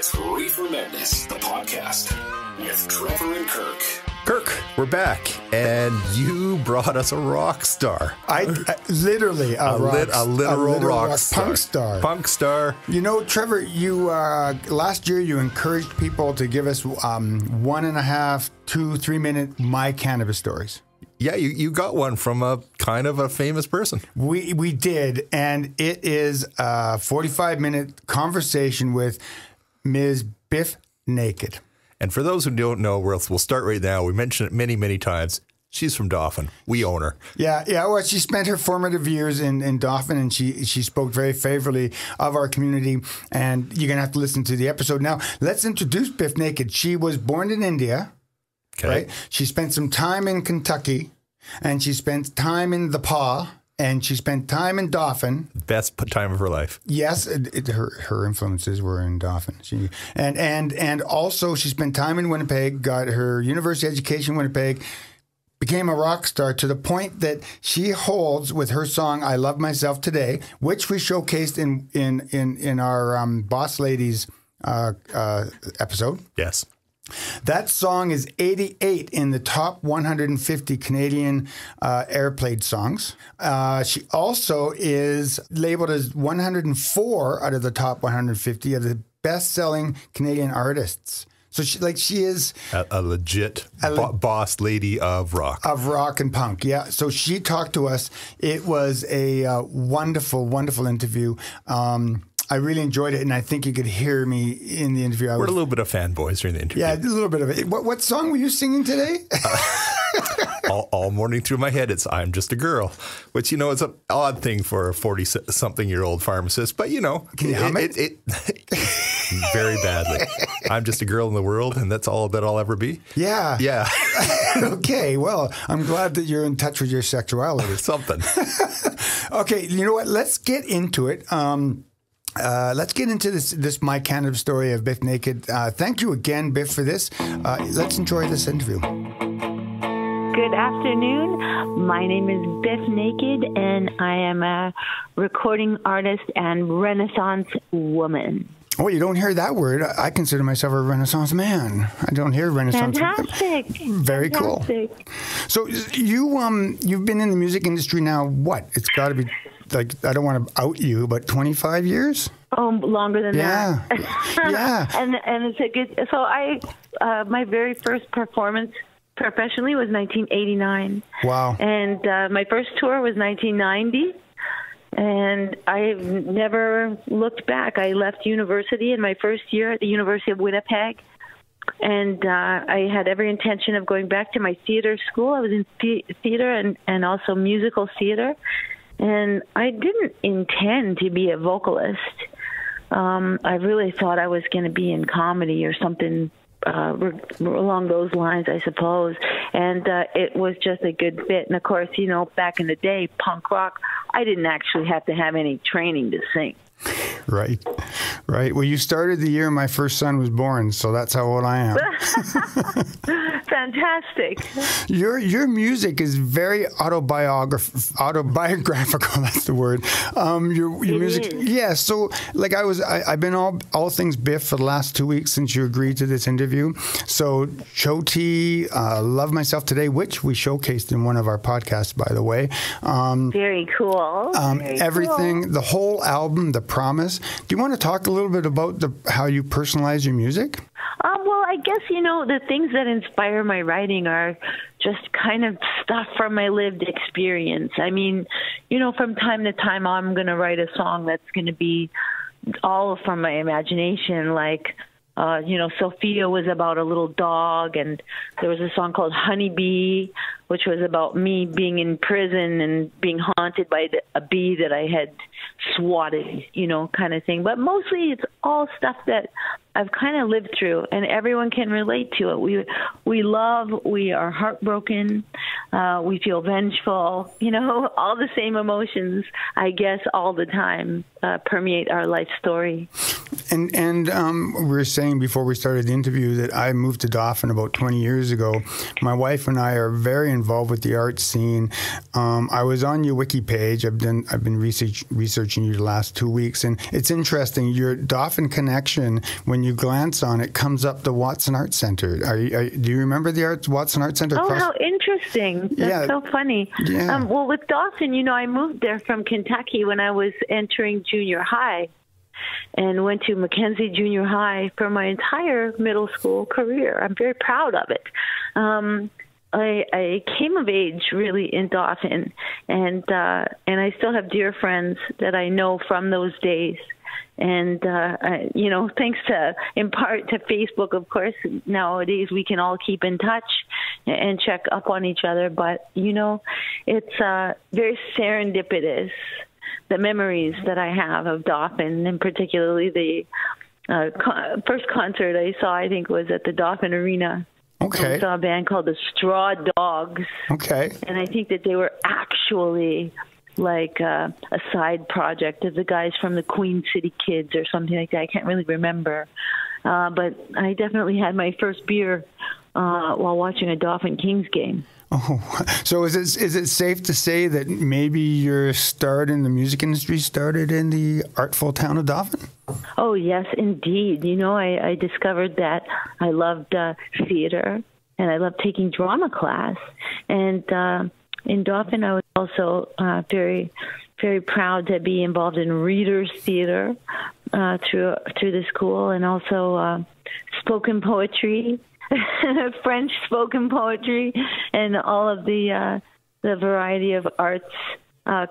It's ReeferMEDness, the podcast with Trevor and Kirk. Kirk, we're back, and you brought us a rock star. I literally a literal rock star. Punk star. Punk star. You know, Trevor, you last year you encouraged people to give us 1.5 to 3 minute My Cannabis stories. Yeah, you got one from a kind of a famous person. We did, and it is a 45-minute conversation with Ms. Bif Naked. And for those who don't know, we'll start right now. We mentioned it many, many times. She's from Dauphin. We own her. Yeah. Well, she spent her formative years in Dauphin, and she spoke very favorably of our community. And you're going to have to listen to the episode. Now, let's introduce Bif Naked. She was born in India. Okay. Right? She spent some time in Kentucky, and she spent time in the Paw, and she spent time in Dauphin. Best time of her life. Yes, her influences were in Dauphin. And also she spent time in Winnipeg, got her university education in Winnipeg, became a rock star to the point that she holds with her song "I Love Myself Today," which we showcased in our Boss Ladies episode. Yes. That song is 88 in the top 150 Canadian airplayed songs. She also is labeled as 104 out of the top 150 of the best-selling Canadian artists. So she is a legit boss lady of rock. Of rock and punk, yeah. So she talked to us. It was a wonderful, wonderful interview. I really enjoyed it, and I think you could hear me in the interview. We're a little bit of fanboys during the interview. Yeah, a little bit of it. What song were you singing today? All morning through my head, it's "I'm Just a Girl," which, it's an odd thing for a 40-something-year-old pharmacist, but, Can you hum it? Very badly. I'm just a girl in the world, and that's all that I'll ever be. Yeah. Yeah. Okay, well, I'm glad that you're in touch with your sexuality. Something. Okay, you know what? Let's get into it. Let's get into this My Cannabis story of Bif Naked. Thank you again, Bif, for this. Let's enjoy this interview. Good afternoon. My name is Bif Naked, and I am a recording artist and Renaissance woman. Oh, you don't hear that word. I consider myself a Renaissance man. I don't hear Renaissance. Fantastic. Very Fantastic. Cool. So you've been in the music industry now, what? It's got to be, like, I don't want to out you, but 25 years? Oh, longer than that. Yeah. And it's a good. So my very first performance professionally was 1989. Wow. And my first tour was 1990. And I've never looked back. I left university in my first year at the University of Winnipeg. And I had every intention of going back to my theater school. I was in theater and also musical theater. And I didn't intend to be a vocalist. I really thought I was going to be in comedy or something along those lines, I suppose. And it was just a good fit. And, of course, back in the day, punk rock, I didn't actually have to have any training to sing. Right. Well, you started the year my first son was born, so that's how old I am. Fantastic. Your music is very autobiographical. That's the word. Your music, yeah. So, like, I've been all things Bif for the last 2 weeks since you agreed to this interview. So, Choti, Love Myself Today, which we showcased in one of our podcasts, by the way. Very cool. Everything, cool. The whole album, The Promise. Do you want to talk a little bit about how you personalize your music? Well, I guess, the things that inspire my writing are just kind of stuff from my lived experience. I mean, from time to time, I'm going to write a song that's going to be all from my imagination. Like, Sophia was about a little dog, and there was a song called Honeybee, which was about me being in prison and being haunted by a bee that I had swatted, kind of thing. But mostly it's all stuff that I've kind of lived through, and everyone can relate to it. We love, we are heartbroken, we feel vengeful, all the same emotions, I guess, all the time permeate our life story. And we were saying before we started the interview that I moved to Dauphin about 20 years ago. My wife and I are very involved with the art scene. I was on your wiki page. I've been researching you the last 2 weeks, and it's interesting. Your Dauphin connection, when you glance on it, comes up the Watson Art Center. Do you remember the Watson Art Center? Oh, how interesting! That's so funny. Yeah. Well, with Dauphin, I moved there from Kentucky when I was entering junior high, and went to Mackenzie Junior High for my entire middle school career. I'm very proud of it. I came of age really in Dauphin, and I still have dear friends that I know from those days. And, thanks in part to Facebook, of course, nowadays we can all keep in touch and check up on each other. But, it's very serendipitous, the memories that I have of Dauphin, and particularly the first concert I saw, I think, was at the Dauphin Arena. Okay. I saw a band called the Straw Dogs. Okay. And I think that they were actually like a side project of the guys from the Queen City Kids or something like that. I can't really remember. But I definitely had my first beer while watching a Dauphin Kings game. Oh, so is it safe to say that maybe your start in the music industry started in the artful town of Dauphin? Oh, yes, indeed. I discovered that I loved theater, and I loved taking drama class. And in Dauphin, I was also very, very proud to be involved in readers' theater through the school, and also spoken poetry. French spoken poetry, and all of the variety of arts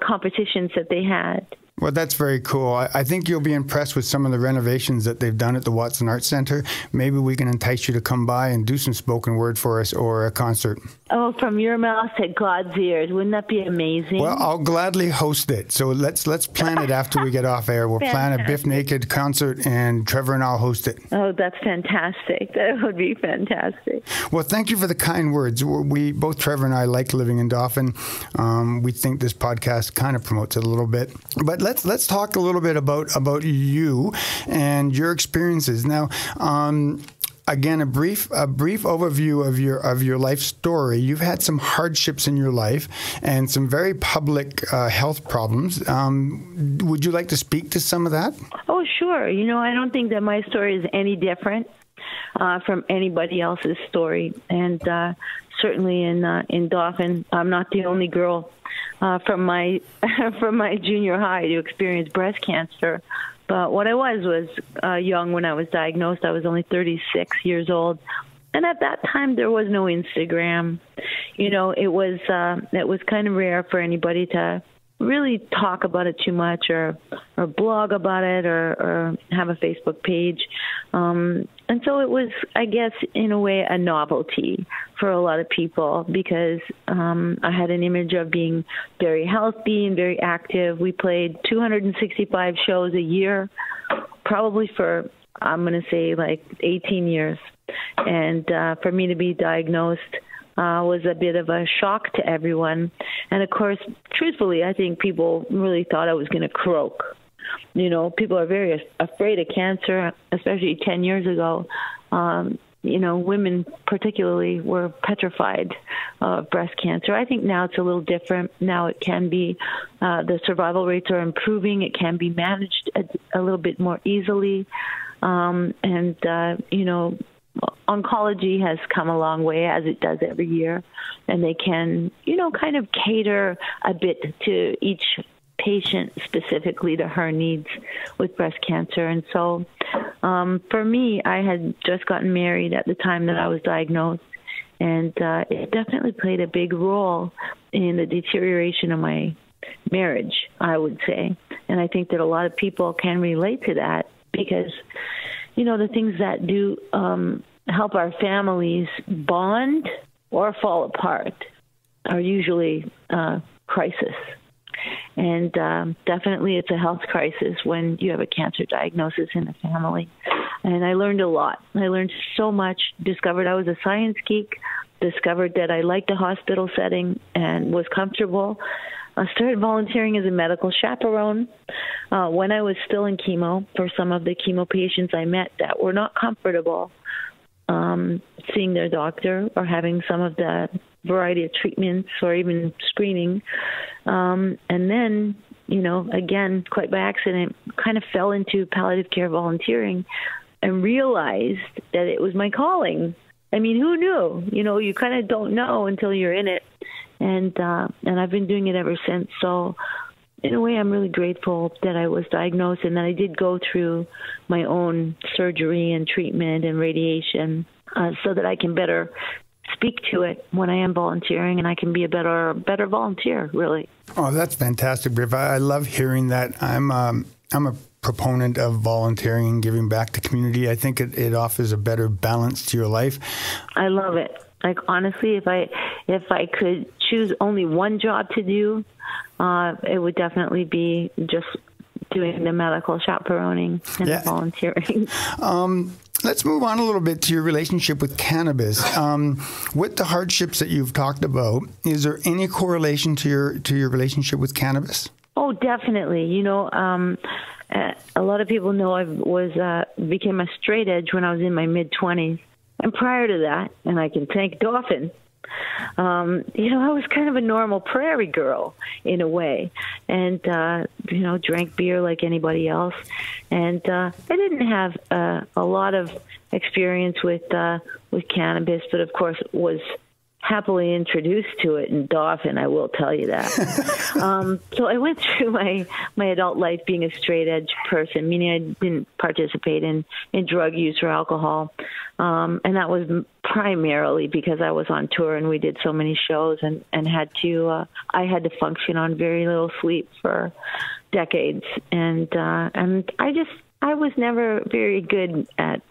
competitions that they had. Well, that's very cool. I think you'll be impressed with some of the renovations that they've done at the Watson Art Center. Maybe we can entice you to come by and do some spoken word for us or a concert. Oh, from your mouth to God's ears. Wouldn't that be amazing? Well, I'll gladly host it. So let's plan it after we get off air. We'll plan a Bif Naked concert, and Trevor and I'll host it. Oh, that's fantastic. That would be fantastic. Well, thank you for the kind words. We both, Trevor and I, like living in Dauphin. We think this podcast kind of promotes it a little bit. But let's talk a little bit about you and your experiences. Now, again, a brief overview of your life story. You've had some hardships in your life and some very public health problems. Would you like to speak to some of that? Oh, sure. I don't think that my story is any different from anybody else's story. And certainly in Dauphin, I'm not the only girl from my junior high to experience breast cancer. But what I was young when I was diagnosed. I was only 36 years old. And at that time, there was no Instagram. It was kind of rare for anybody to really talk about it too much or blog about it or have a Facebook page. And so it was, I guess, in a way, a novelty for a lot of people because I had an image of being very healthy and very active. We played 265 shows a year, probably for, I'm going to say, like 18 years. And for me to be diagnosed was a bit of a shock to everyone. And, of course, truthfully, I think people really thought I was going to croak. People are very afraid of cancer, especially 10 years ago. Women particularly were petrified of breast cancer. I think now it's a little different. Now it can be, the survival rates are improving. It can be managed a little bit more easily. Oncology has come a long way, as it does every year, and they can, kind of cater a bit to each patient specifically to her needs with breast cancer. And so for me, I had just gotten married at the time that I was diagnosed, and it definitely played a big role in the deterioration of my marriage, I would say. And I think that a lot of people can relate to that because, the things that do help our families bond or fall apart are usually crisis. And definitely it's a health crisis when you have a cancer diagnosis in the family. And I learned a lot. I learned so much, discovered I was a science geek, discovered that I liked a hospital setting and was comfortable. started volunteering as a medical chaperone when I was still in chemo for some of the chemo patients I met that were not comfortable seeing their doctor or having some of the variety of treatments or even screening. And then, again, quite by accident, kind of fell into palliative care volunteering and realized that it was my calling. I mean, who knew? You kind of don't know until you're in it. And I've been doing it ever since. So in a way, I'm really grateful that I was diagnosed and that I did go through my own surgery and treatment and radiation so that I can better speak to it when I am volunteering, and I can be a better volunteer, really. Oh, that's fantastic, Bif. I love hearing that. I'm a proponent of volunteering and giving back to community. I think it offers a better balance to your life. I love it. Like, honestly, if I could choose only one job to do, it would definitely be just doing the medical chaperoning and the volunteering. Let's move on a little bit to your relationship with cannabis. With the hardships that you've talked about, is there any correlation to your relationship with cannabis? Oh, definitely. A lot of people know I became a straight edge when I was in my mid-20s. And prior to that, and I can thank Dauphin, I was kind of a normal prairie girl in a way, and drank beer like anybody else, and I didn't have a lot of experience with cannabis, but of course was happily introduced to it in Dauphin, I will tell you that. So I went through my adult life being a straight edge person, meaning I didn't participate in drug use or alcohol. And that was primarily because I was on tour and we did so many shows and I had to function on very little sleep for decades. And I was never very good at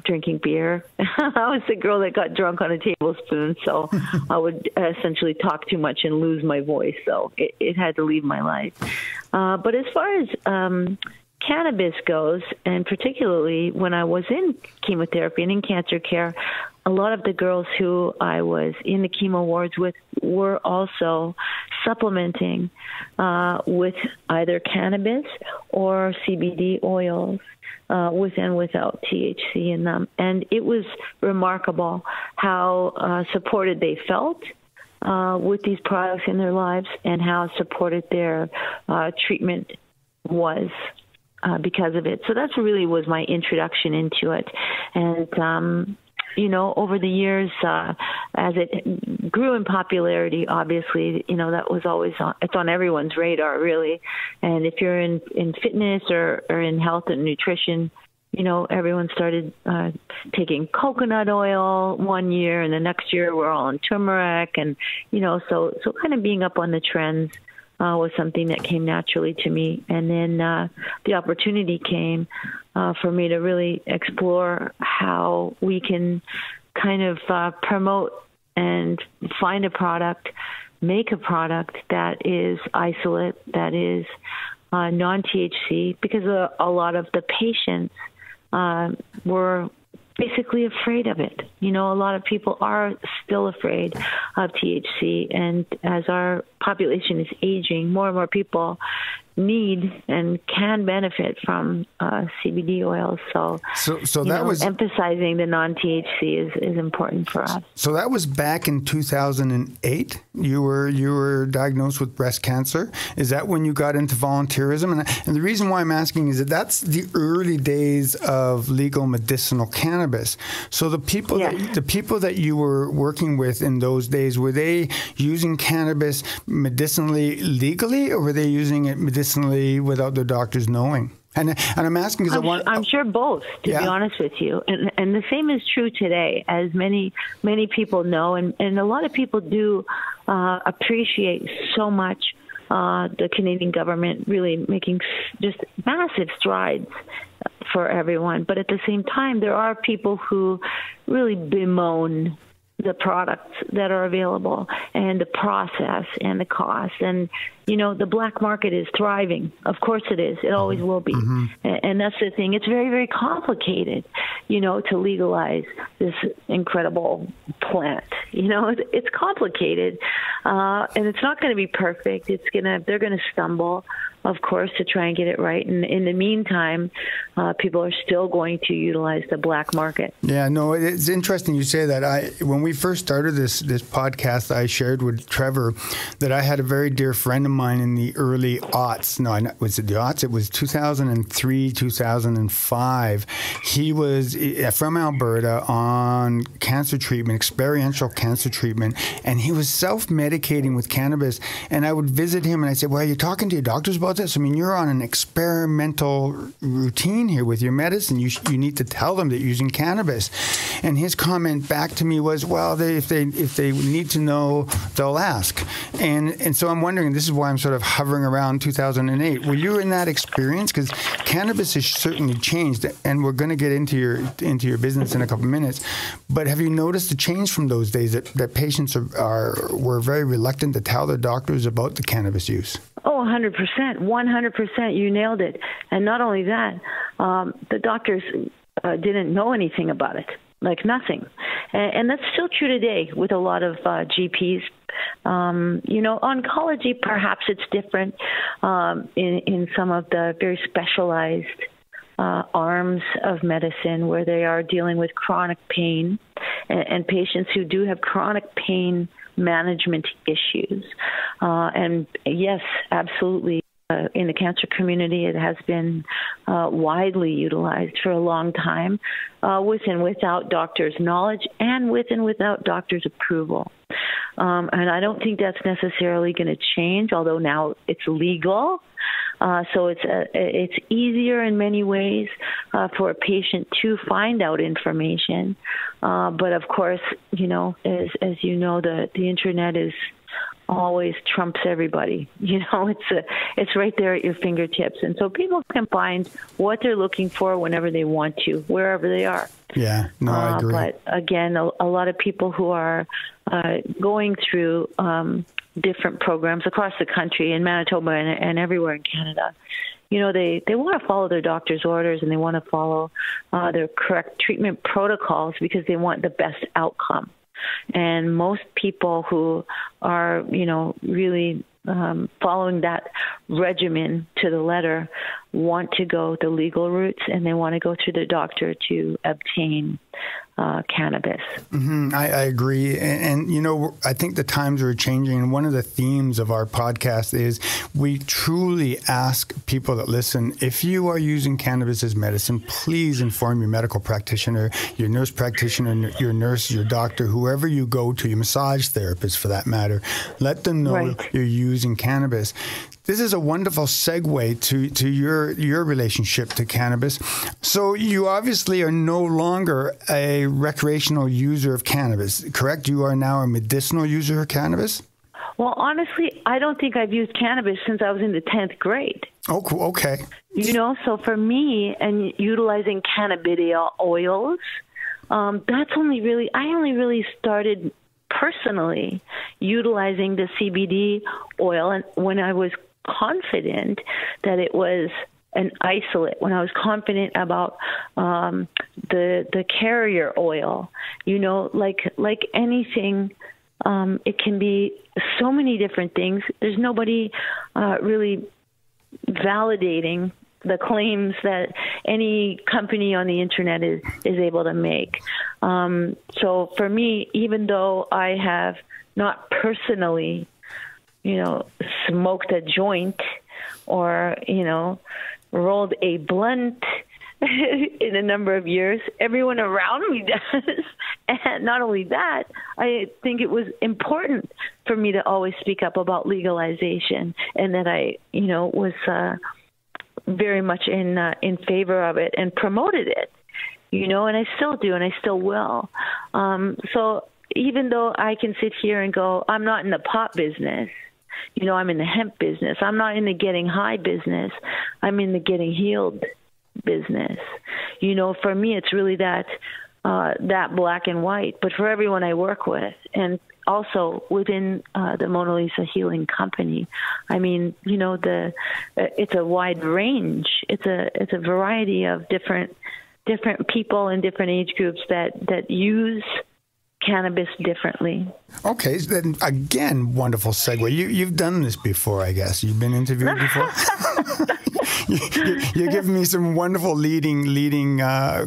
drinking beer. I was the girl that got drunk on a tablespoon, so I would essentially talk too much and lose my voice. So it had to leave my life. But as far as cannabis goes, and particularly when I was in chemotherapy and in cancer care, a lot of the girls who I was in the chemo wards with were also supplementing with either cannabis or CBD oils with and without THC in them. And it was remarkable how supported they felt with these products in their lives and how supported their treatment was because of it. So that's really was my introduction into it. And over the years, as it grew in popularity, obviously, that was always it's on everyone's radar, really. And if you're in fitness or in health and nutrition, everyone started taking coconut oil one year, and the next year we're all on turmeric, and so kind of being up on the trends was something that came naturally to me. And then the opportunity came for me to really explore how we can kind of promote and find a product, make a product that is isolate, that is non-THC, because a lot of the patients were basically afraid of it. A lot of people are still afraid of THC, and as our population is aging, more and more people need and can benefit from CBD oils. So that was emphasizing the non-THC is important for us. So that was back in 2008. You were diagnosed with breast cancer. Is that when you got into volunteerism? And the reason why I'm asking is that's the early days of legal medicinal cannabis. So the people that you were working with in those days, were they using cannabis medicinally legally, or were they using it medicinally without their doctors knowing? And I'm asking because I'm sure both, to be honest with you. And the same is true today, as many people know. And a lot of people do appreciate so much the Canadian government really making just massive strides for everyone. But at the same time, there are people who really bemoan the products that are available and the process and the cost. And, you know, the black market is thriving. Of course it is. It always will be. And that's the thing. It's very, very complicated, you know, to legalize this incredible plant. You know, it's complicated. And it's not going to be perfect. They're going to stumble, of course, to try and get it right. And in the meantime, people are still going to utilize the black market. Yeah, no, it's interesting you say that. When we first started this podcast, I shared with Trevor that I had a very dear friend of mine in the early aughts. No, was it the aughts? It was 2003, 2005. He was from Alberta on cancer treatment, experiential cancer treatment, and he was self-medicating with cannabis. And I would visit him and I said, well, are you talking to your doctors about this? I mean, you're on an experimental routine here with your medicine. You need to tell them that you're using cannabis. And his comment back to me was, well, if they need to know, they'll ask. And so I'm wondering, this is why I'm sort of hovering around 2008. Were you in that experience? Because cannabis has certainly changed, and we're going to get into your business in a couple of minutes. But have you noticed the change from those days that patients were very reluctant to tell their doctors about the cannabis use? Oh, 100%. 100%. You nailed it. And not only that, the doctors didn't know anything about it, like nothing. And that's still true today with a lot of GPs. You know, oncology, perhaps it's different in some of the very specialized arms of medicine where they are dealing with chronic pain and patients who do have chronic pain management issues. And yes, absolutely. In the cancer community, it has been widely utilized for a long time, with and without doctors' knowledge and with and without doctors' approval. And I don't think that's necessarily going to change, although now it's legal. So it's easier in many ways for a patient to find out information. But of course, you know, as you know, the internet is always trumps everybody. You know, it's right there at your fingertips. And so people can find what they're looking for whenever they want to, wherever they are. Yeah, no, I agree. But again, a lot of people who are going through different programs across the country, in Manitoba and everywhere in Canada, you know, they want to follow their doctor's orders and they want to follow their correct treatment protocols because they want the best outcome. And most people who are, you know, really following that regimen to the letter want to go the legal routes, and they want to go through the doctor to obtain cannabis. I agree. And, you know, I think the times are changing. And one of the themes of our podcast is we truly ask people that listen, if you are using cannabis as medicine, please inform your medical practitioner, your nurse practitioner, your nurse, your doctor, whoever you go to, your massage therapist for that matter. Let them know you're using cannabis. This is a wonderful segue to your relationship to cannabis. So you obviously are no longer a recreational user of cannabis, correct? You are now a medicinal user of cannabis? Well, honestly, I don't think I've used cannabis since I was in the 10th grade. Oh, cool. Okay. You know, so for me, and utilizing cannabidiol oils, I only really started personally utilizing the CBD oil and when I was confident that it was an isolate, when I was confident about the carrier oil, you know, like anything, it can be so many different things. There's nobody really validating the claims that any company on the internet is able to make. So for me, even though I have not personally, you know, smoked a joint or, you know, rolled a blunt in a number of years, everyone around me does. And not only that, I think it was important for me to always speak up about legalization, and that I, you know, was very much in favor of it and promoted it, you know, and I still do, and I still will. So even though I can sit here and go, I'm not in the pot business, you know, I'm in the hemp business. I'm not in the getting high business. I'm in the getting healed business. You know, for me, it's really that that black and white, but for everyone I work with, and also within the Mona Lisa Healing Company. I mean, you know, it's a wide range. It's a variety of different people in different age groups that use cannabis differently. Okay, so then again, wonderful segue. You've done this before, I guess. You've been interviewed before. You're giving me some wonderful leading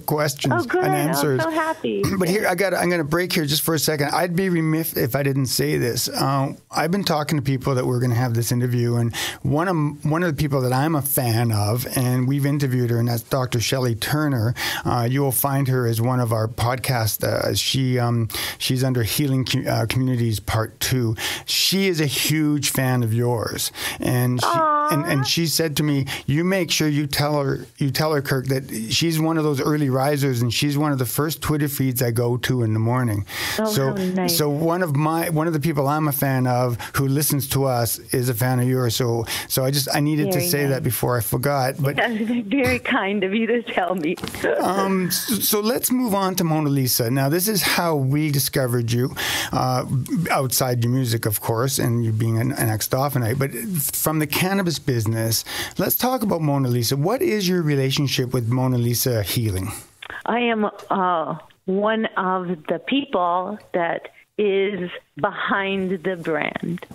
questions and answers. I'm so happy. But here, I'm going to break here just for a second. I'd be remiss if I didn't say this. I've been talking to people that we're going to have this interview, and one of the people that I'm a fan of, and we've interviewed her, and that's Dr. Shelley Turner. You will find her as one of our podcasts. She's under Healing Communities Part 2. She is a huge fan of yours, and she said to me, "You make sure you tell her, Kirk, that she's one of those early risers, and she's one of the first Twitter feeds I go to in the morning." Oh, nice. So one of the people I'm a fan of who listens to us is a fan of yours. So I needed to say that before I forgot. But that's very kind of you to tell me. So let's move on to Mona Lisa. Now, this is how we discovered you, outside your music, of course, and you being an ex-Dauphinite. But from the cannabis business, let's talk about Mona Lisa. What is your relationship with Mona Lisa Healing? I am one of the people that is behind the brand.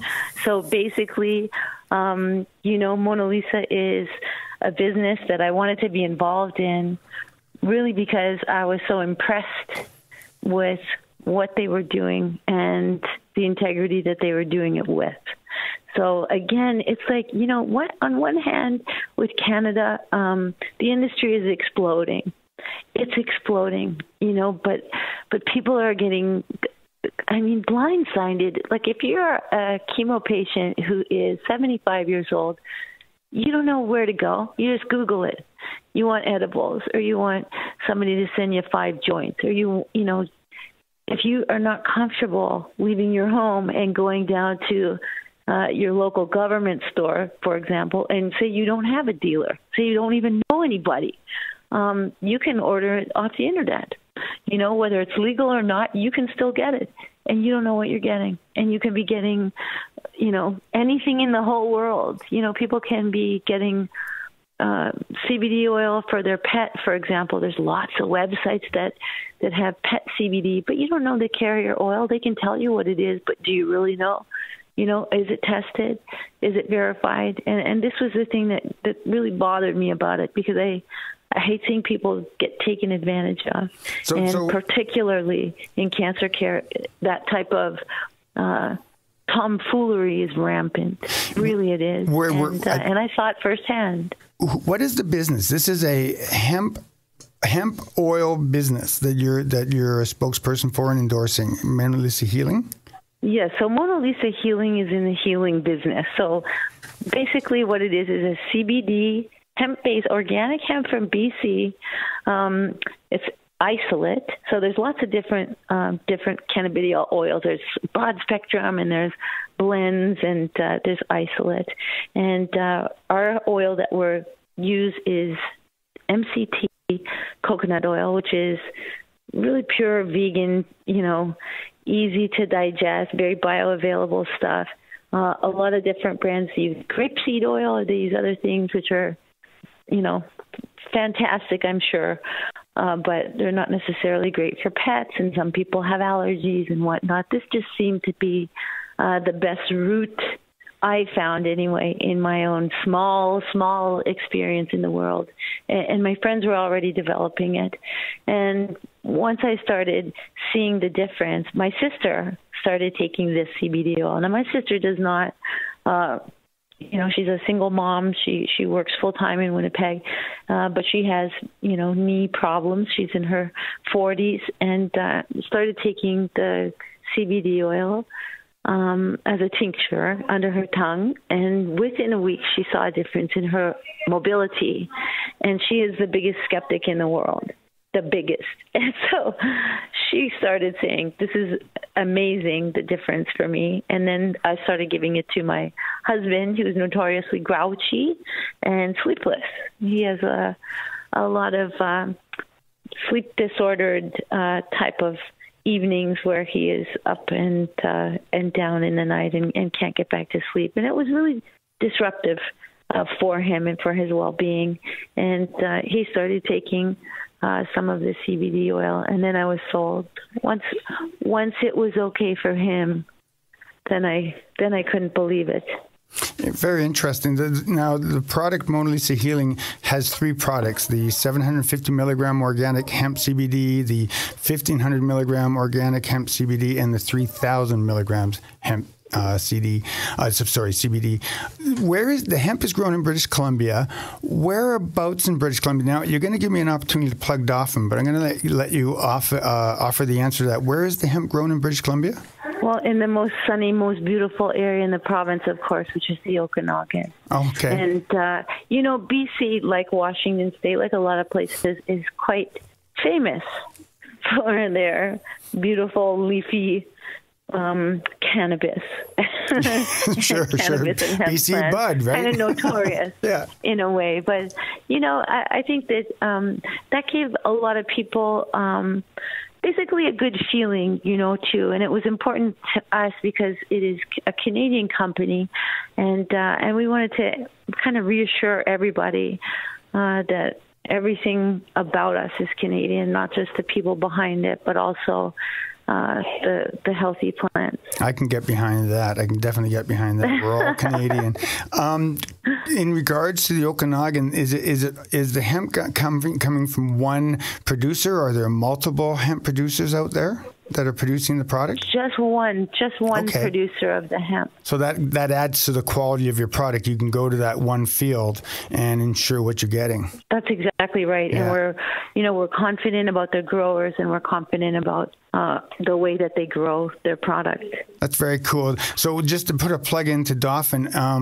So basically, Mona Lisa is a business that I wanted to be involved in, really because I was so impressed with what they were doing and the integrity that they were doing it with. So again, it's like, what? On one hand, with Canada, the industry is exploding. It's exploding, but people are getting, blindsided. Like if you're a chemo patient who is 75 years old, you don't know where to go. You just Google it. You want edibles, or you want somebody to send you 5 joints, or if you are not comfortable leaving your home and going down to your local government store, for example, and say you don't have a dealer, say you don't even know anybody, you can order it off the internet. Whether it's legal or not, you can still get it, and you don't know what you're getting. And you can be getting, anything in the whole world. People can be getting CBD oil for their pet, for example. There's lots of websites that have pet CBD, but you don't know the carrier oil. They can tell you what it is, but do you really know? Is it tested? Is it verified? And this was the thing that really bothered me about it, because I hate seeing people get taken advantage of. So particularly in cancer care, that type of tomfoolery is rampant. Really, it is. And I saw it firsthand. What is the business? This is a hemp oil business that you're a spokesperson for and endorsing. Mona Lisa Healing? Yes, so Mona Lisa Healing is in the healing business. So basically what it is a CBD, hemp-based, organic hemp from BC. It's isolate. So there's lots of different cannabidiol oils. There's broad spectrum, and there's blends, and there's isolate. And our oil that we're use is MCT coconut oil, which is really pure vegan, easy to digest, very bioavailable stuff. A lot of different brands use grapeseed oil or these other things, which are, fantastic, I'm sure, but they're not necessarily great for pets, and some people have allergies and whatnot. This just seemed to be the best route I found, anyway, in my own small experience in the world. And my friends were already developing it. And once I started seeing the difference, my sister started taking this CBD oil. Now, my sister does not, she's a single mom. She works full-time in Winnipeg, but she has, knee problems. She's in her 40s, and started taking the CBD oil as a tincture under her tongue, and within a week she saw a difference in her mobility, and she is the biggest skeptic in the world, the biggest. And so she started saying, this is amazing, the difference for me. And then I started giving it to my husband, who is notoriously grouchy and sleepless. He has a lot of sleep disordered type of evenings where he is up and down in the night and can't get back to sleep. And it was really disruptive for him and for his well-being. And he started taking some of the CBD oil, and then I was sold. Once it was okay for him, then I couldn't believe it. Very interesting. Now, the product Mona Lisa Healing has 3 products: the 750 milligram organic hemp CBD, the 1500 milligram organic hemp CBD, and the 3000 milligrams hemp CBD. Where is the hemp is grown in British Columbia? Whereabouts in British Columbia? Now, you're going to give me an opportunity to plug Dauphin, but I'm going to let you offer the answer to that. Where is the hemp grown in British Columbia? Well, in the most sunny, most beautiful area in the province, of course, which is the Okanagan. Okay. And, BC, like Washington State, like a lot of places, is quite famous for their beautiful, leafy cannabis. Sure. Cannabis and hemp BC plants. bud, right? Kind of notorious in a way. But, I think that that gave a lot of people basically a good feeling, too. And it was important to us because it is a Canadian company. And we wanted to kind of reassure everybody that everything about us is Canadian, not just the people behind it, but also the healthy plants. I can get behind that. I can definitely get behind that. We're all Canadian. In regards to the Okanagan, is the hemp coming from one producer? Are there multiple hemp producers out there that are producing the product? Just one producer of the hemp. So that adds to the quality of your product. You can go to that one field and ensure what you're getting. That's exactly right. Yeah. And we're confident about the growers, and we're confident about the way that they grow their product. That's very cool. So just to put a plug into Dauphin, I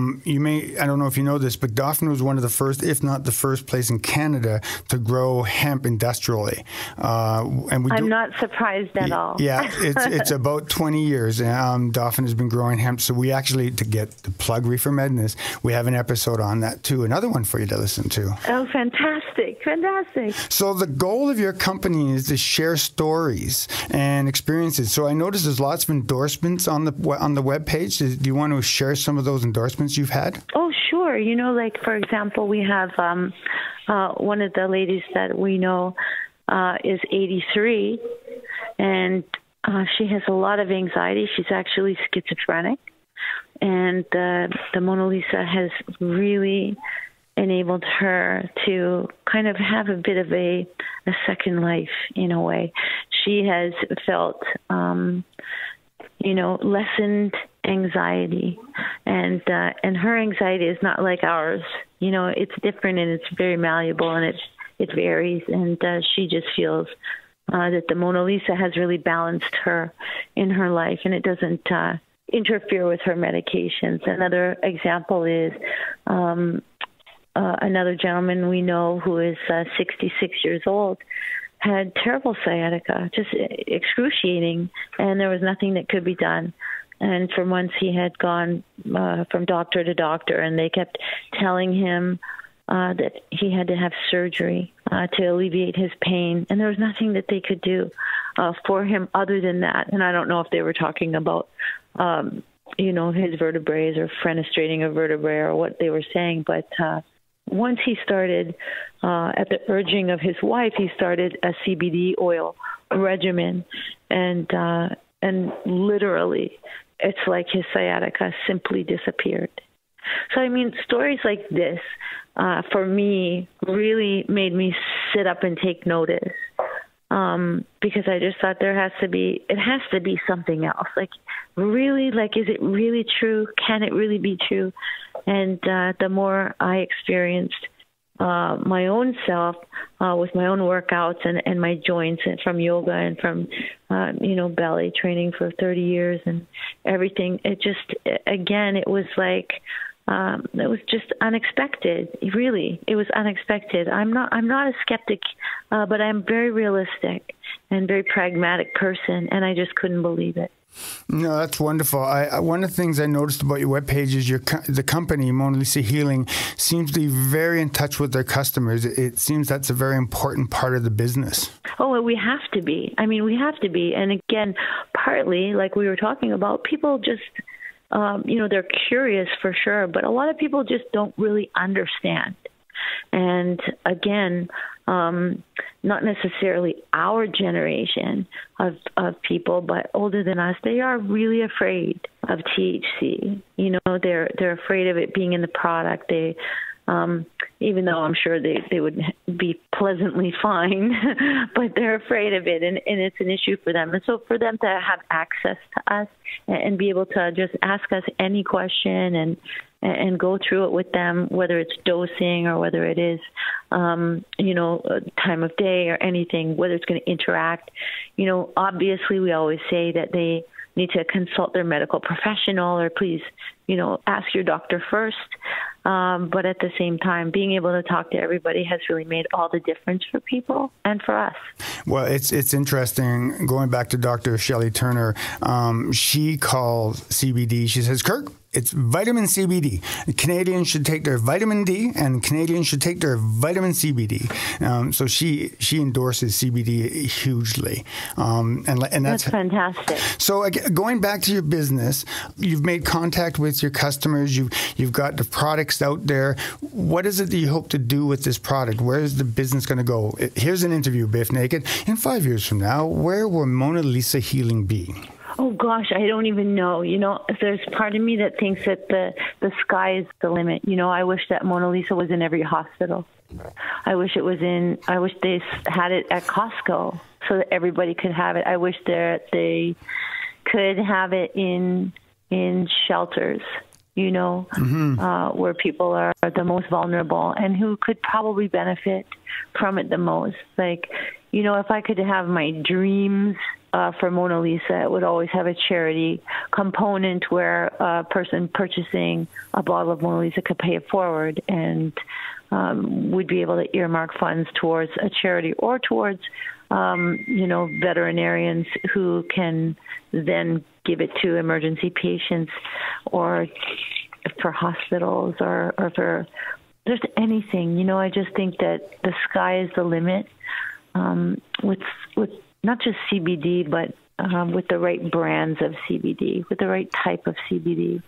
don't know if you know this, but Dauphin was one of the first, if not the first place in Canada to grow hemp industrially. I'm not surprised at all. Yeah, it's about 20 years. Dauphin has been growing hemp. So we actually, to plug ReeferMEDness, we have an episode on that too. Another one for you to listen to. Oh, fantastic. So the goal of your company is to share stories and experiences. So I noticed there's lots of endorsements on the webpage. Do you want to share some of those endorsements you've had? Oh, sure. For example, we have one of the ladies that we know is 83, and she has a lot of anxiety. She's actually schizophrenic, and the Mona Lisa has really enabled her to kind of have a bit of a second life in a way. She has felt, lessened anxiety, and her anxiety is not like ours. It's different, and it's very malleable, and it varies. And she just feels that the Mona Lisa has really balanced her in her life, and it doesn't interfere with her medications. Another example is another gentleman we know who is 66 years old, had terrible sciatica, just excruciating, and there was nothing that could be done. And for months he had gone from doctor to doctor, and they kept telling him that he had to have surgery to alleviate his pain, and there was nothing that they could do for him other than that. And I don't know if they were talking about his vertebrae or fenestrating a vertebrae or what they were saying, but once he started, at the urging of his wife, he started a CBD oil regimen, and literally, it's like his sciatica simply disappeared. So, stories like this, for me, really made me sit up and take notice, because I just thought it has to be something else. Really, is it really true? Can it really be true? And the more I experienced my own self with my own workouts and my joints, and from yoga and from ballet training for 30 years and everything, it was it was just unexpected. Really, it was unexpected. I'm not a skeptic, but I'm very realistic and very pragmatic person, and I just couldn't believe it. No, that's wonderful. One of the things I noticed about your webpage is the company, Mona Lisa Healing, seems to be very in touch with their customers. It seems that's a very important part of the business. Oh, well, we have to be. I mean, we have to be. And again, partly, like we were talking about, people just, they're curious for sure, but a lot of people just don't really understand. And again, not necessarily our generation of people, but older than us, they are really afraid of THC. They're afraid of it being in the product. They, even though I'm sure they would be pleasantly fine, but they're afraid of it, and it's an issue for them. And so for them to have access to us and be able to just ask us any question and go through it with them, whether it's dosing or whether it is, time of day or anything, whether it's going to interact. Obviously we always say that they need to consult their medical professional or please, ask your doctor first. But at the same time, being able to talk to everybody has really made all the difference for people and for us. Well, it's interesting. Going back to Dr. Shelley Turner, she calls CBD, she says, Kirk, it's vitamin CBD. Canadians should take their vitamin D, and Canadians should take their vitamin CBD. So she endorses CBD hugely, and that's fantastic. So going back to your business, you've made contact with your customers. You've got the products out there. What is it that you hope to do with this product? Where is the business going to go? Here's an interview, Bif Naked. In 5 years from now, where will Mona Lisa Healing be? Oh, gosh, I don't even know. There's part of me that thinks that the sky is the limit. I wish that Mona Lisa was in every hospital. I wish they had it at Costco so that everybody could have it. I wish that they could have it in shelters, where people are the most vulnerable and who could probably benefit from it the most. Like, if I could have my dreams for Mona Lisa, it would always have a charity component where a person purchasing a bottle of Mona Lisa could pay it forward and would be able to earmark funds towards a charity or towards, veterinarians who can then give it to emergency patients or for hospitals or for just anything. I just think that the sky is the limit with not just CBD, but with the right brands of CBD, with the right type of CBD.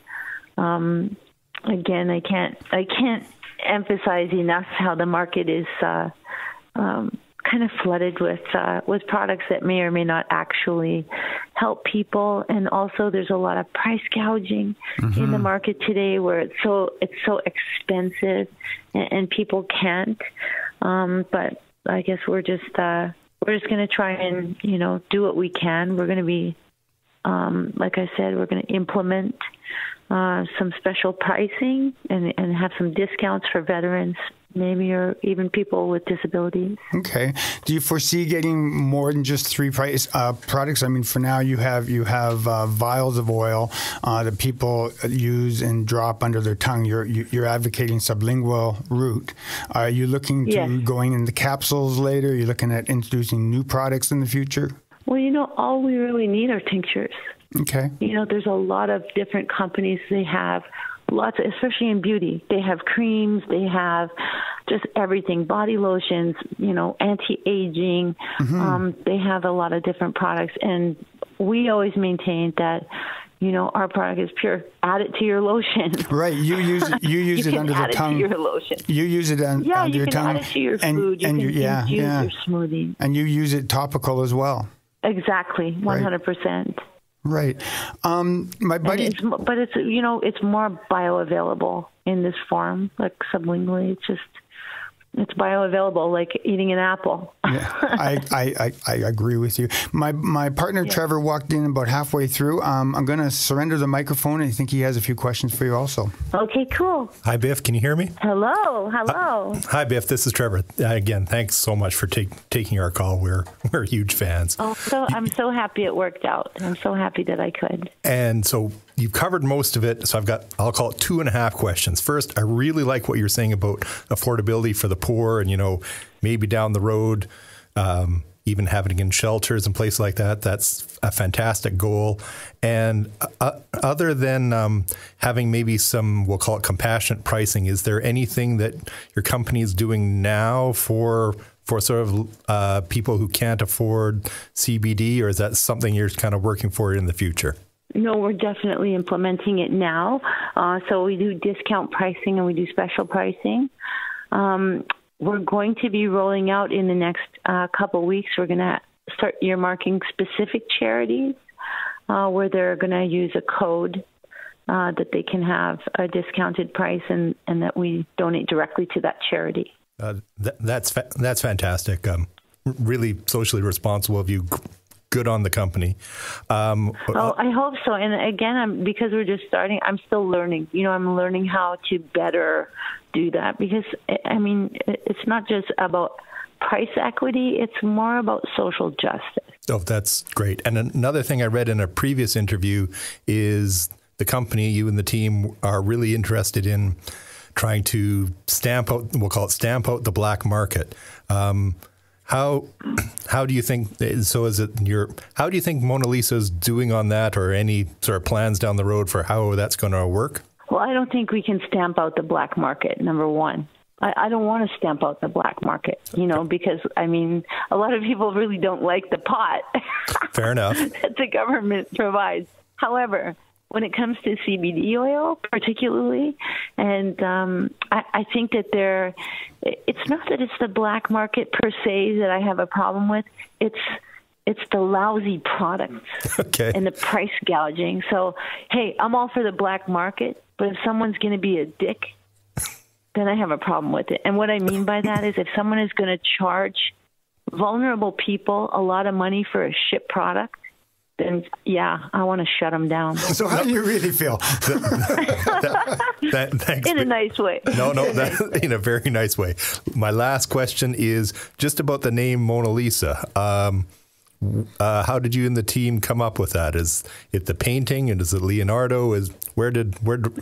Again, I can't emphasize enough how the market is kind of flooded with products that may or may not actually help people, and also there's a lot of price gouging in the market today, where it's so expensive and people can't. But I guess we're just going to try and do what we can. We're going to be, like I said, we're going to implement some special pricing and have some discounts for veterans, maybe, or even people with disabilities. Okay. Do you foresee getting more than just 3 products? I mean, for now you have vials of oil that people use and drop under their tongue. You're advocating sublingual route. Are you looking to going into capsules later? Are you looking at introducing new products in the future? Well, all we really need are tinctures. Okay. There's a lot of different companies. They have lots, especially in beauty. They have creams. They have just everything, body lotions, anti-aging. They have a lot of different products. And we always maintain that, our product is pure. Add it to your lotion. Right. You use it under the tongue. You can add it to your lotion. You use it under your tongue. Yeah, you can add it to your food. You can infuse your smoothie. And you use it topical as well. Exactly. 100%. Right. My buddy, but it's more bioavailable in this form, like sublingually. It's bioavailable, like eating an apple. Yeah, I agree with you. My partner Trevor walked in about halfway through. I'm going to surrender the microphone. I think he has a few questions for you also. Okay, cool. Hi, Bif. Can you hear me? Hello. Hi, Bif. This is Trevor. Again, thanks so much for taking our call. We're huge fans. Oh, I'm so happy it worked out. I'm so happy that I could. And so you've covered most of it. So I'll call it 2.5 questions. First, I really like what you're saying about affordability for the poor, and maybe down the road, even having it in shelters and places like that. That's a fantastic goal. And other than having maybe some, we'll call it compassionate pricing, is there anything that your company is doing now for sort of people who can't afford CBD, or is that something you're kind of working for in the future? No, we're definitely implementing it now. So we do discount pricing and we do special pricing. We're going to be rolling out in the next couple of weeks. We're going to start earmarking specific charities where they're going to use a code that they can have a discounted price and that we donate directly to that charity. That's fantastic. Really socially responsible of you. Good on the company. I hope so. And again, because we're just starting, I'm still learning. I'm learning how to better do that because, I mean, it's not just about price equity. It's more about social justice. Oh, that's great. And another thing I read in a previous interview is the company, you and the team, are really interested in trying to stamp out the black market. How do you think, so is it how do you think Mona Lisa's doing on that, or any sort of plans down the road for how that's going to work? Well, I don't think we can stamp out the black market, number one. I don't want to stamp out the black market, because, I mean, a lot of people really don't like the pot. Fair enough. that the government provides. However, when it comes to CBD oil, particularly, and I think that it's not that it's the black market per se that I have a problem with. It's the lousy products and the price gouging. So, hey, I'm all for the black market, but if someone's going to be a dick, then I have a problem with it. And what I mean by that is if someone is going to charge vulnerable people a lot of money for a shit product, then, yeah, I want to shut them down. So how do you really feel? Thanks. In a nice way. No, in a very nice way. My last question is just about the name Mona Lisa. How did you and the team come up with that? Is it the painting, and is it Leonardo? Do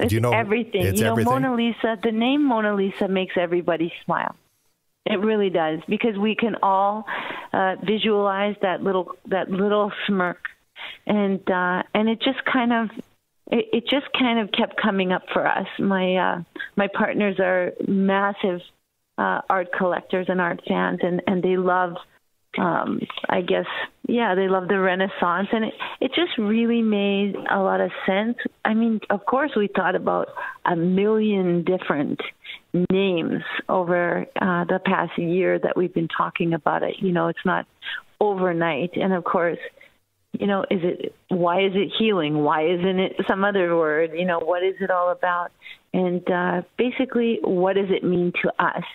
you know? Everything. It's everything. Mona Lisa, the name Mona Lisa makes everybody smile. It really does, because we can all visualize that little smirk. And it just kind of kept coming up for us. My partners are massive art collectors and art fans, and they love, they love the Renaissance, and it just really made a lot of sense. I mean, of course, we thought about a million different names over the past year that we've been talking about it. It's not overnight, and of course, why is it healing? Why isn't it some other word? What is it all about? And basically, what does it mean to us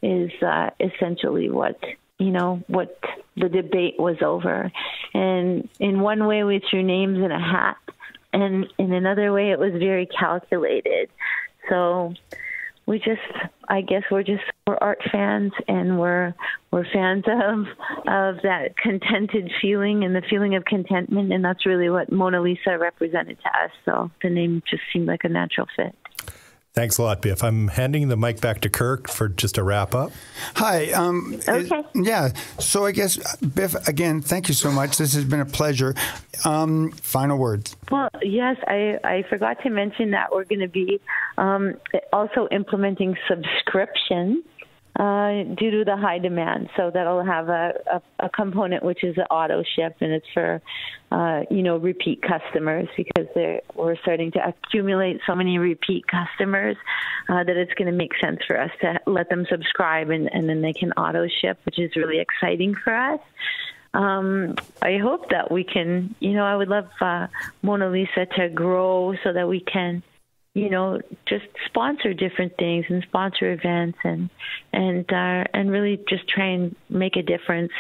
is essentially what the debate was over. And in one way, we threw names in a hat, and in another way, it was very calculated. So we're art fans, and we're fans of that contented feeling and the feeling of contentment, and that's really what Mona Lisa represented to us. So the name just seemed like a natural fit. Thanks a lot, Bif. I'm handing the mic back to Kirk for just a wrap up. Hi. Okay. So I guess, Bif, again, thank you so much. This has been a pleasure. Final words. Well, yes, I forgot to mention that we're going to be also implementing subscription due to the high demand. So that'll have a component which is an auto ship, and it's for repeat customers, because we're starting to accumulate so many repeat customers that it's going to make sense for us to let them subscribe, and then they can auto ship, which is really exciting for us. I hope that we can, I would love Mona Lisa to grow so that we can, just sponsor different things and sponsor events and really just try and make a difference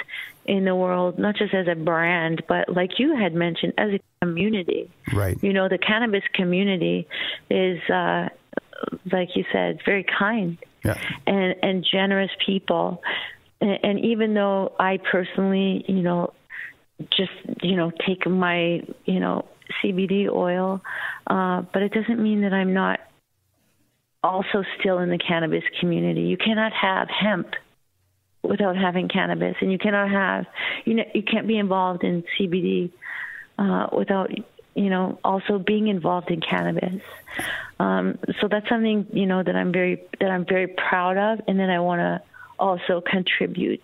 in the world, not just as a brand, but like you had mentioned, as a community. Right. The cannabis community is, like you said, very kind and generous people. And even though I personally, just, take my, CBD oil, but it doesn't mean that I'm not also still in the cannabis community. You cannot have hemp without having cannabis, and you cannot have, you can't be involved in CBD without, also being involved in cannabis. So that's something, that I'm very proud of, and that I want to also contribute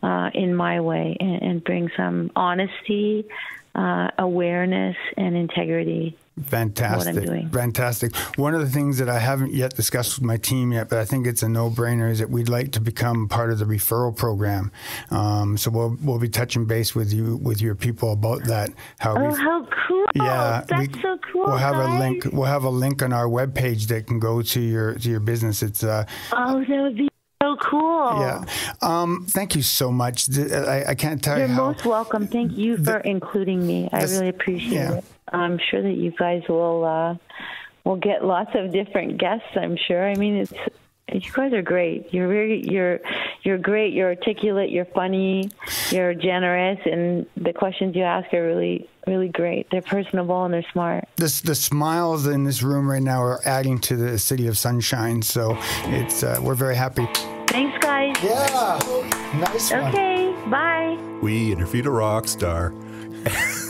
in my way and bring some honesty, awareness, and integrity. Fantastic. What I'm doing. Fantastic. One of the things that I haven't yet discussed with my team yet, but I think it's a no-brainer, is that we'd like to become part of the referral program. So we'll be touching base with your people about that. How cool! Yeah, that's so cool. We'll have guys. a link. We'll have a link on our webpage that can go to your business. It's that would be so cool. Yeah. Thank you so much. I can't tell you how. You're most welcome. Thank you for including me. I really appreciate it. I'm sure that you guys will get lots of different guests. I'm sure. I mean, you guys are great. You're great. You're articulate. You're funny. You're generous, and the questions you ask are really, really great. They're personable and they're smart. The smiles in this room right now are adding to the city of sunshine. So it's we're very happy. Thanks, guys. Yeah. Nice one. Okay. Bye. We interviewed a rock star.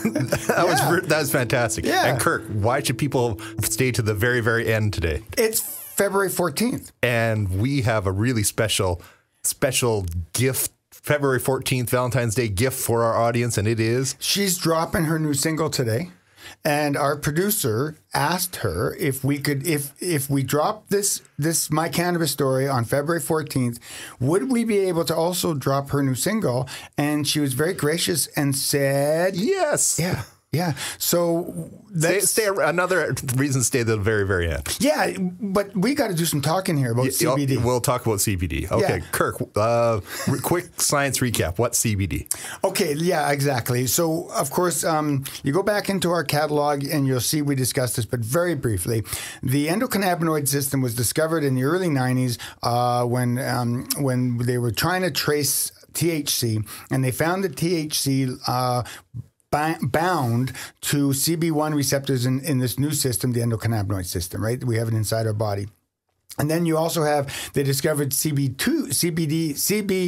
That was fantastic. Yeah. And Kirk, why should people stay to the very, very end today? It's February 14th. And we have a really special gift, February 14th, Valentine's Day gift for our audience, and it is... She's dropping her new single today. And our producer asked her if we could, if we drop this My Cannabis Story on February 14th, would we be able to also drop her new single? And she was very gracious and said yes. Yeah. Yeah. So stay another reason to stay to the very, very end. Yeah, but we got to do some talking here about CBD. We'll talk about CBD. Okay, yeah. Kirk, quick science recap. What's CBD? Okay, yeah, exactly. So, of course, you go back into our catalog and you'll see we discussed this, but very briefly. The endocannabinoid system was discovered in the early 90s when they were trying to trace THC, and they found that THC bound to CB1 receptors in this new system, the endocannabinoid system, right? We have it inside our body. And then you also they discovered CB2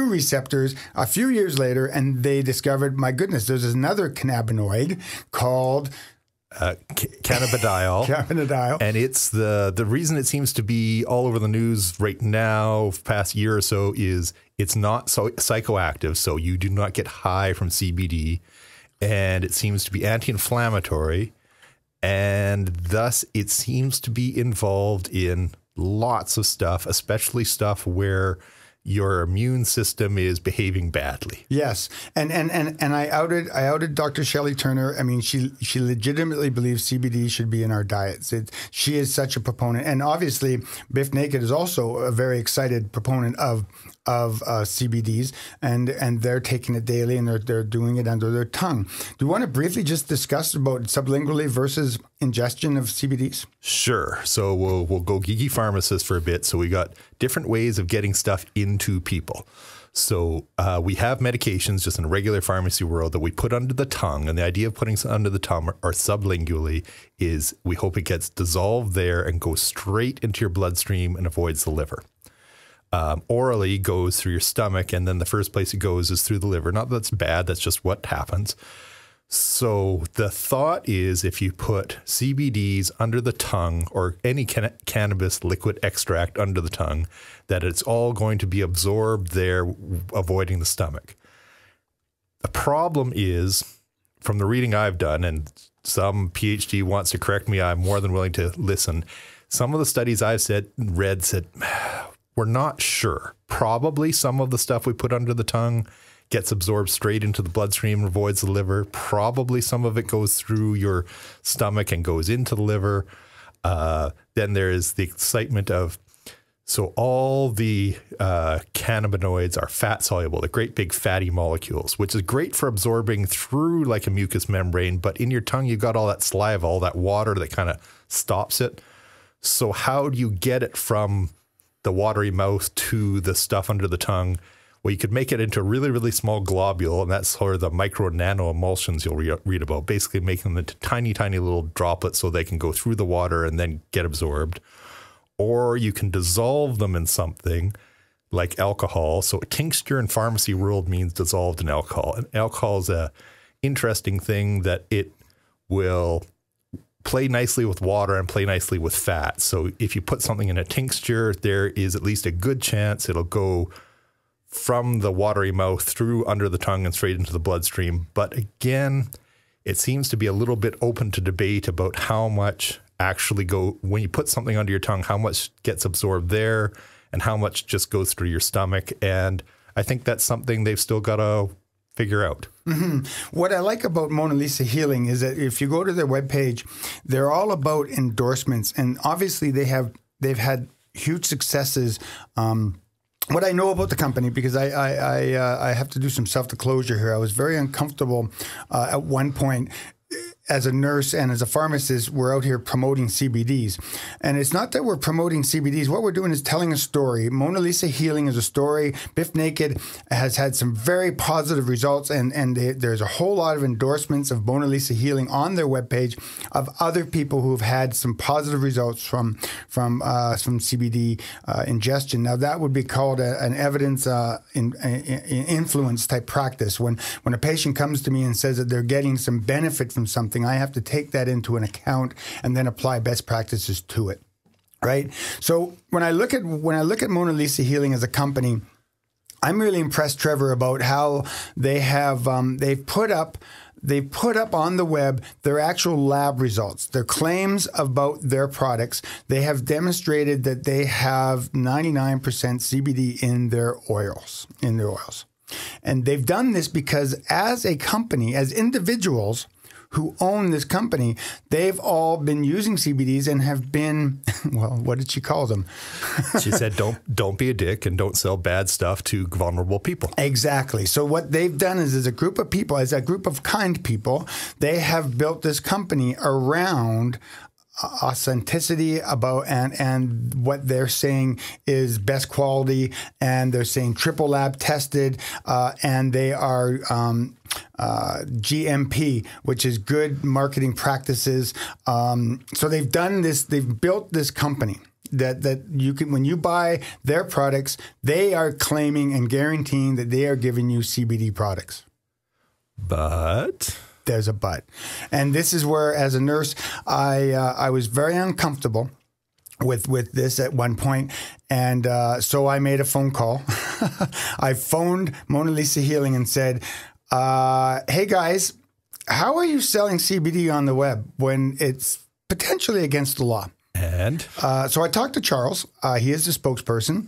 receptors a few years later, and they discovered, my goodness, there's another cannabinoid called... cannabidiol. Cannabidiol. And it's the reason it seems to be all over the news right now, past year or so, is it's not so psychoactive, so you do not get high from CBD, and it seems to be anti-inflammatory, and thus it seems to be involved in lots of stuff, especially stuff where your immune system is behaving badly. Yes. And I outed Dr. Shelley Turner. I mean, she legitimately believes CBD should be in our diets. She is such a proponent. And obviously, Bif Naked is also a very excited proponent of CBDs, and they're taking it daily, and they're doing it under their tongue. Do you want to briefly just discuss about sublingually versus ingestion of CBDs? Sure. So we'll go geeky pharmacist for a bit. So we got different ways of getting stuff into people. So we have medications just in a regular pharmacy world that we put under the tongue. And the idea of putting under the tongue or sublingually is we hope it gets dissolved there and goes straight into your bloodstream and avoids the liver. Orally goes through your stomach, and then the first place it goes is through the liver. Not that that's bad, that's just what happens. So the thought is if you put CBDs under the tongue or any cannabis liquid extract under the tongue, that it's all going to be absorbed there, avoiding the stomach. The problem is, from the reading I've done, and some PhD wants to correct me, I'm more than willing to listen. Some of the studies I've read said, we're not sure. Probably some of the stuff we put under the tongue gets absorbed straight into the bloodstream and avoids the liver. Probably some of it goes through your stomach and goes into the liver. Then there is the excitement of, so all the cannabinoids are fat soluble. They're great big fatty molecules, which is great for absorbing through like a mucous membrane. But in your tongue, you've got all that saliva, all that water that kind of stops it. So how do you get it from the watery mouth to the stuff under the tongue? Well, you could make it into a really, really small globule, and that's sort of the micro nano emulsions you'll read about, basically making them into tiny, tiny little droplets so they can go through the water and then get absorbed. Or you can dissolve them in something like alcohol. So a tincture in pharmacy world means dissolved in alcohol. And alcohol is a interesting thing that it will play nicely with water and play nicely with fat. So if you put something in a tincture, there is at least a good chance it'll go from the watery mouth through under the tongue and straight into the bloodstream. But again, it seems to be a little bit open to debate about how much actually when you put something under your tongue, how much gets absorbed there and how much just goes through your stomach. And I think that's something they've still got to figure out. Mm-hmm. What I like about Mona Lisa Healing is that if you go to their webpage, they're all about endorsements, and obviously they've had huge successes. What I know about the company, because I have to do some self-disclosure here, I was very uncomfortable at one point. As a nurse and as a pharmacist, we're out here promoting CBDs. And it's not that we're promoting CBDs. What we're doing is telling a story. Mona Lisa Healing is a story. Bif Naked has had some very positive results, and there's a whole lot of endorsements of Mona Lisa Healing on their webpage of other people who've had some positive results from CBD ingestion. Now, that would be called an evidence influence type practice. When a patient comes to me and says that they're getting some benefit from something, I have to take that into an account and then apply best practices to it, right? So when I look at Mona Lisa Healing as a company, I'm really impressed, Trevor, about how they have they've put up on the web their actual lab results, their claims about their products. They have demonstrated that they have 99% CBD in their oils. And they've done this because as a company, as individuals who own this company, they've all been using CBDs and have been, well, what did she call them? She said, don't be a dick and don't sell bad stuff to vulnerable people. Exactly. So what they've done is, as a group of people, as a group of kind people, they have built this company around authenticity about and what they're saying is best quality, and they're saying triple lab tested, and they are GMP, which is good marketing practices. So they've done this. They've built this company that you can, when you buy their products, they are claiming and guaranteeing that they are giving you CBD products. But there's a but. And this is where, as a nurse, I was very uncomfortable with this at one point. And so I made a phone call. I phoned Mona Lisa Healing and said, hey guys, how are you selling CBD on the web when it's potentially against the law? And so I talked to Charles. He is the spokesperson.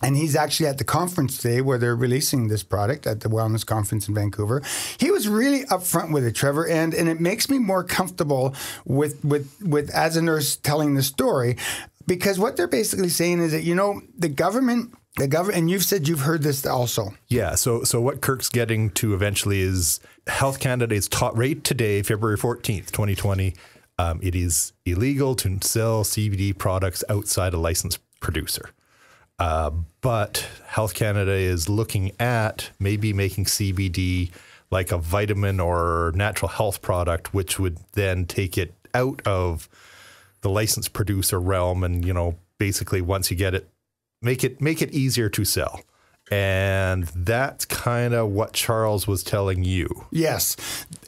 And he's actually at the conference today where they're releasing this product at the Wellness Conference in Vancouver. He was really upfront with it, Trevor, and it makes me more comfortable with as a nurse telling the story, because what they're basically saying is that, you know, the government, and you've said you've heard this also. Yeah. So what Kirk's getting to eventually is Health Canada is taught right today, February 14th, 2020. It is illegal to sell CBD products outside a licensed producer. But Health Canada is looking at maybe making CBD like a vitamin or natural health product, which would then take it out of the licensed producer realm. And, you know, basically once you get it, make it easier to sell. And that's kind of what Charles was telling you. Yes.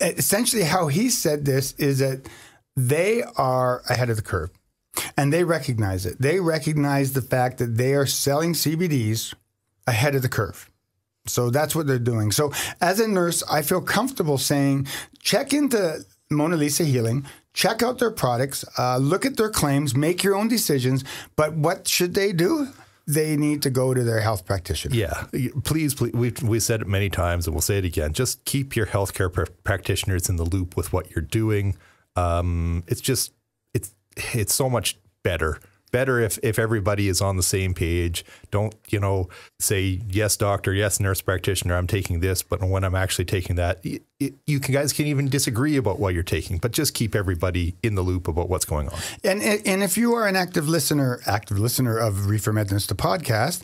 Essentially how he said this is that they are ahead of the curve. And they recognize it. They recognize the fact that they are selling CBDs ahead of the curve. So that's what they're doing. So as a nurse, I feel comfortable saying, check into Mona Lisa Healing, check out their products, look at their claims, make your own decisions. But what should they do? They need to go to their health practitioner. Yeah, please. We've said it many times and we'll say it again. Just keep your healthcare practitioners in the loop with what you're doing. It's so much better if everybody is on the same page. Don't, say, yes, doctor, yes, nurse practitioner, I'm taking this, but when I'm actually taking that, you guys can even disagree about what you're taking, but just keep everybody in the loop about what's going on. And if you are an active listener of ReeferMEDness, the podcast,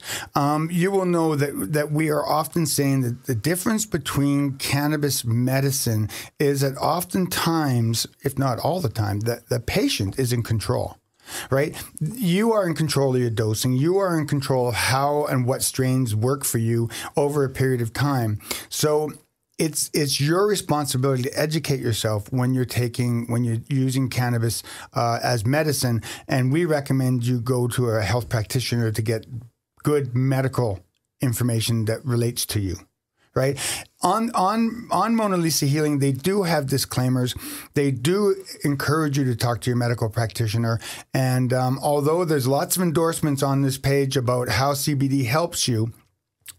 you will know that we are often saying that the difference between cannabis medicine is that oftentimes, if not all the time, the patient is in control. right? You are in control of your dosing. You are in control of how and what strains work for you over a period of time. So it's your responsibility to educate yourself when you're using cannabis as medicine. And we recommend you go to a health practitioner to get good medical information that relates to you. Right. On Mona Lisa Healing, they do have disclaimers. They do encourage you to talk to your medical practitioner. And although there's lots of endorsements on this page about how CBD helps you,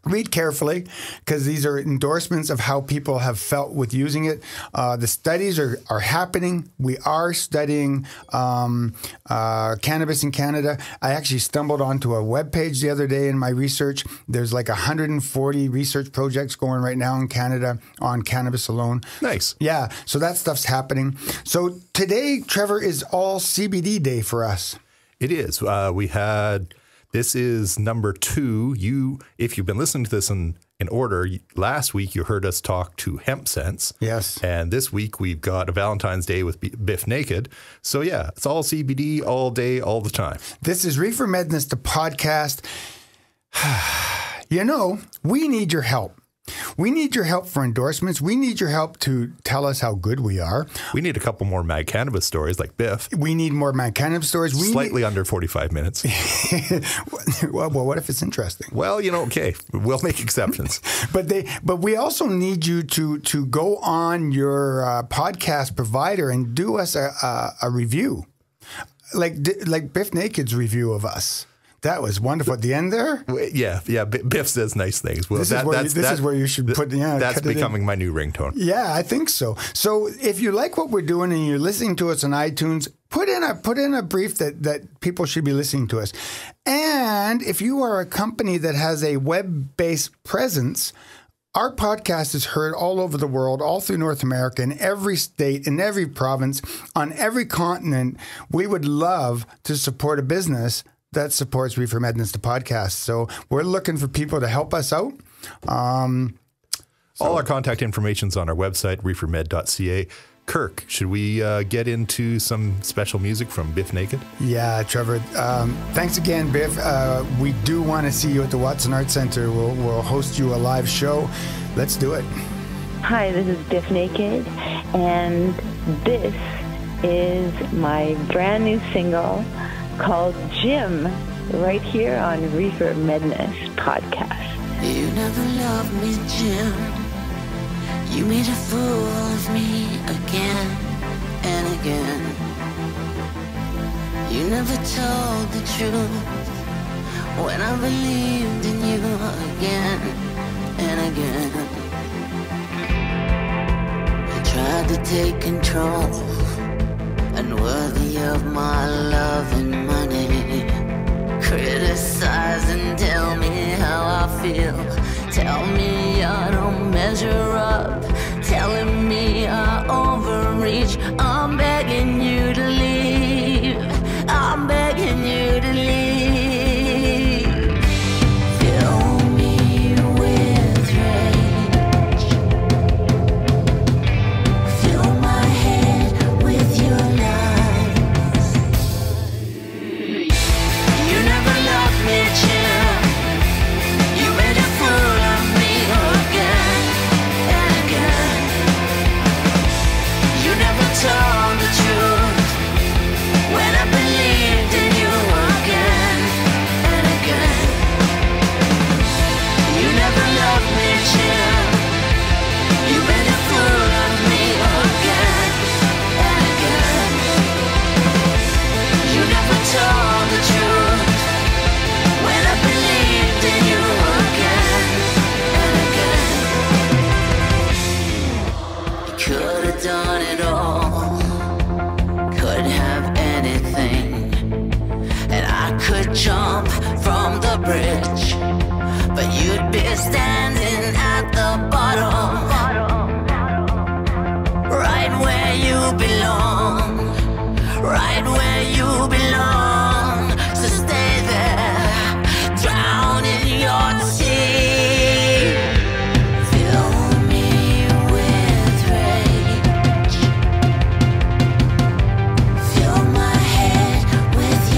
read carefully, because these are endorsements of how people have felt with using it. The studies are happening. We are studying cannabis in Canada. I actually stumbled onto a webpage the other day in my research. There's like 140 research projects going right now in Canada on cannabis alone. Nice. Yeah, so that stuff's happening. So today, Trevor, is all CBD day for us. It is. This is number 2. If you've been listening to this in order, last week you heard us talk to Hemp Sense. Yes. And this week we've got a Valentine's Day with Bif Naked. So yeah, it's all CBD all day, all the time. This is ReeferMEDness, the podcast. You know, we need your help. We need your help for endorsements. We need your help to tell us how good we are. We need a couple more Mad Cannabis stories like Bif. We need more Mad Cannabis stories. Slightly under 45 minutes. Well, what if it's interesting? Well, okay, we'll make exceptions. But we also need you to go on your podcast provider and do us a review, like Bif Naked's review of us. That was wonderful at the end there. Yeah. Biff says nice things. Well, this is where you should put. Yeah, that's becoming my new ringtone. Yeah, I think so. So if you like what we're doing and you're listening to us on iTunes, put in a brief that people should be listening to us. And if you are a company that has a web-based presence, our podcast is heard all over the world, all through North America, in every state, in every province, on every continent. We would love to support a business that supports ReeferMEDness, the podcast. So we're looking for people to help us out. All our contact information's on our website, reefermed.ca. Kirk, should we get into some special music from Bif Naked? Yeah, Trevor. Thanks again, Bif. We do want to see you at the Watson Arts Center. We'll host you a live show. Let's do it. Hi, this is Bif Naked, and this is my brand new single called Jim, right here on ReeferMEDness podcast. You never loved me, Jim. You made a fool of me again and again. You never told the truth when I believed in you again and again. You tried to take control, unworthy of my love and money. Criticize and tell me how I feel. Tell me I don't measure up. Telling me I overreach. I'm begging you to leave. I'm begging you to leave. Fill me with rage. Fill my head with your lies. You never loved me, Jim. You made a fool of me again and again. You never told the truth when I believed in you again and again. You never loved me, Jim. You made a fool of me again and again. You never told the truth when I believed in you again and again. You could have done it all, could have anything, and I could jump from the bridge, but you'd be standing at the bottom, right where you belong, right where you belong. So stay there, drown in your sea. Fill me with rage. Fill my head with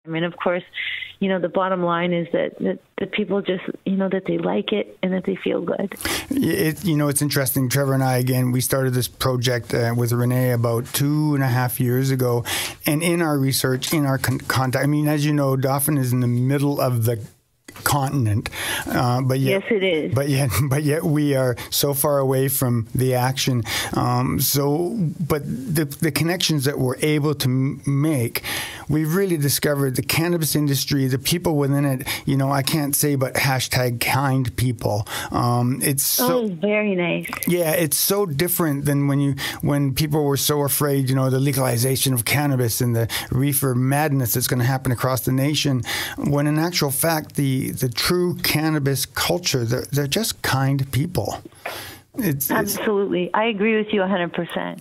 I mean, of course, you know, the bottom line is that people just, you know, that they like it and that they feel good. You know, it's interesting. Trevor and I, again, we started this project with Renee about 2.5 years ago. And in our research, in our contact, I mean, as you know, Dauphin is in the middle of the continent, but yet, yes, it is. But yet we are so far away from the action. But the connections that we're able to make, we've really discovered the cannabis industry, the people within it. You know, I can't say but #kind people. It's so very nice. Yeah, it's so different than when people were so afraid. You know, the legalization of cannabis and the ReeferMEDness that's going to happen across the nation. When in actual fact, the true cannabis culture, they're just kind people. Absolutely. I agree with you 100%.